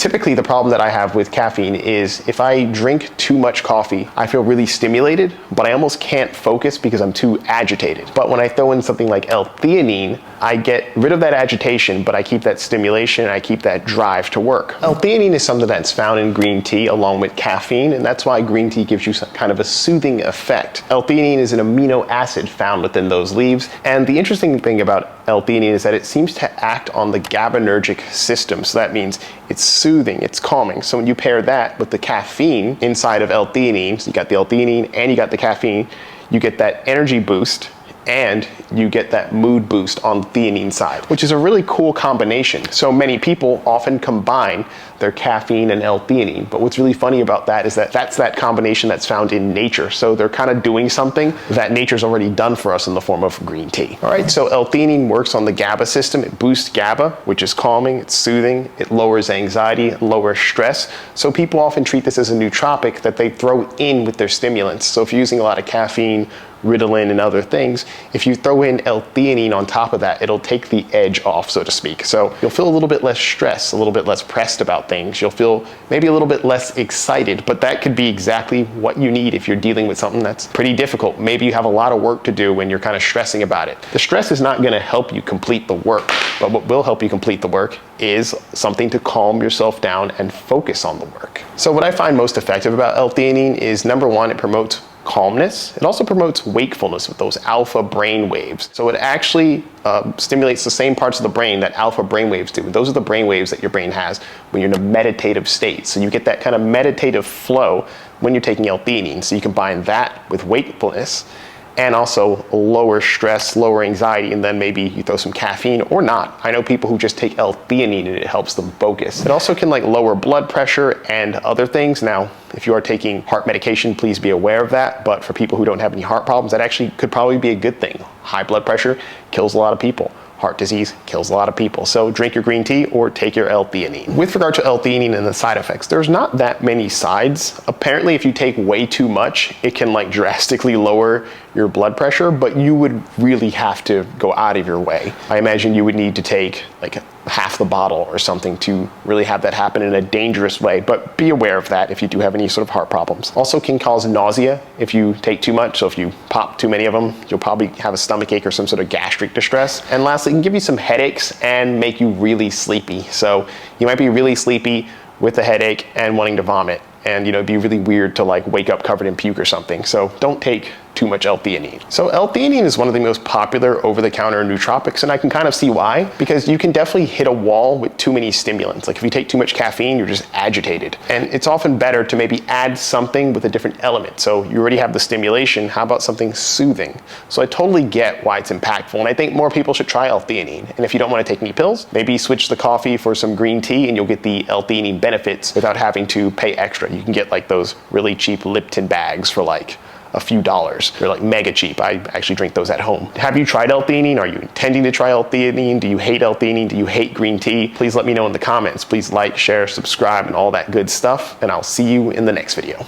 Typically, the problem that I have with caffeine is if I drink too much coffee, I feel really stimulated, but I almost can't focus because I'm too agitated. But when I throw in something like L-Theanine, I get rid of that agitation, but I keep that stimulation and I keep that drive to work. L-Theanine is something that's found in green tea along with caffeine, and that's why green tea gives you some kind of a soothing effect. L-Theanine is an amino acid found within those leaves, and the interesting thing about L-Theanine is that it seems to act on the gabanergic system. So that means it's soothing, it's calming. So when you pair that with the caffeine inside of L-Theanine, so you got the L-Theanine and you got the caffeine, you get that energy boost and you get that mood boost on the theanine side, which is a really cool combination. So many people often combine their caffeine and L-Theanine, but what's really funny about that is that that's that combination that's found in nature. So they're kind of doing something that nature's already done for us in the form of green tea. All right, so L-Theanine works on the GABA system. It boosts GABA, which is calming, it's soothing, it lowers anxiety, lowers stress. So people often treat this as a nootropic that they throw in with their stimulants. So if you're using a lot of caffeine, Ritalin, and other things, if you throw in L-Theanine on top of that, it'll take the edge off, so to speak. So you'll feel a little bit less stressed, a little bit less pressed about things. You'll feel maybe a little bit less excited, but that could be exactly what you need if you're dealing with something that's pretty difficult. Maybe you have a lot of work to do when you're kind of stressing about it. The stress is not going to help you complete the work, but what will help you complete the work is something to calm yourself down and focus on the work. So what I find most effective about L-Theanine is, number one, it promotes calmness. It also promotes wakefulness with those alpha brain waves. So it actually stimulates the same parts of the brain that alpha brain waves do. Those are the brain waves that your brain has when you're in a meditative state. So you get that kind of meditative flow when you're taking L-Theanine. So you combine that with wakefulness and also lower stress, lower anxiety, and then maybe you throw some caffeine or not. I know people who just take L-Theanine and it helps them focus. It also can lower blood pressure and other things. Now, if you are taking heart medication, please be aware of that. But for people who don't have any heart problems, that actually could probably be a good thing. High blood pressure kills a lot of people. Heart disease kills a lot of people. So drink your green tea or take your L-Theanine. With regard to L-Theanine and the side effects, there's not that many sides. Apparently, if you take way too much, it can drastically lower your blood pressure, but you would really have to go out of your way. I imagine you would need to take half the bottle or something to really have that happen in a dangerous way, but be aware of that if you do have any sort of heart problems. Also can cause nausea if you take too much, so if you pop too many of them, you'll probably have a stomach ache or some sort of gastric distress. And lastly, it can give you some headaches and make you really sleepy. So you might be really sleepy with a headache and wanting to vomit, and it'd be really weird to wake up covered in puke or something. So don't take too much L-Theanine. So L-Theanine is one of the most popular over-the-counter nootropics, and I can kind of see why, because you can definitely hit a wall with too many stimulants. If you take too much caffeine, you're just agitated. And it's often better to maybe add something with a different element. So you already have the stimulation, how about something soothing? So I totally get why it's impactful, and I think more people should try L-Theanine. And if you don't want to take any pills, maybe switch the coffee for some green tea and you'll get the L-Theanine benefits without having to pay extra. You can get those really cheap Lipton bags for a few dollars. They're mega cheap. I actually drink those at home. Have you tried L-Theanine? Are you intending to try L-Theanine? Do you hate L-Theanine? Do you hate green tea? Please let me know in the comments. Please like, share, subscribe, and all that good stuff. And I'll see you in the next video.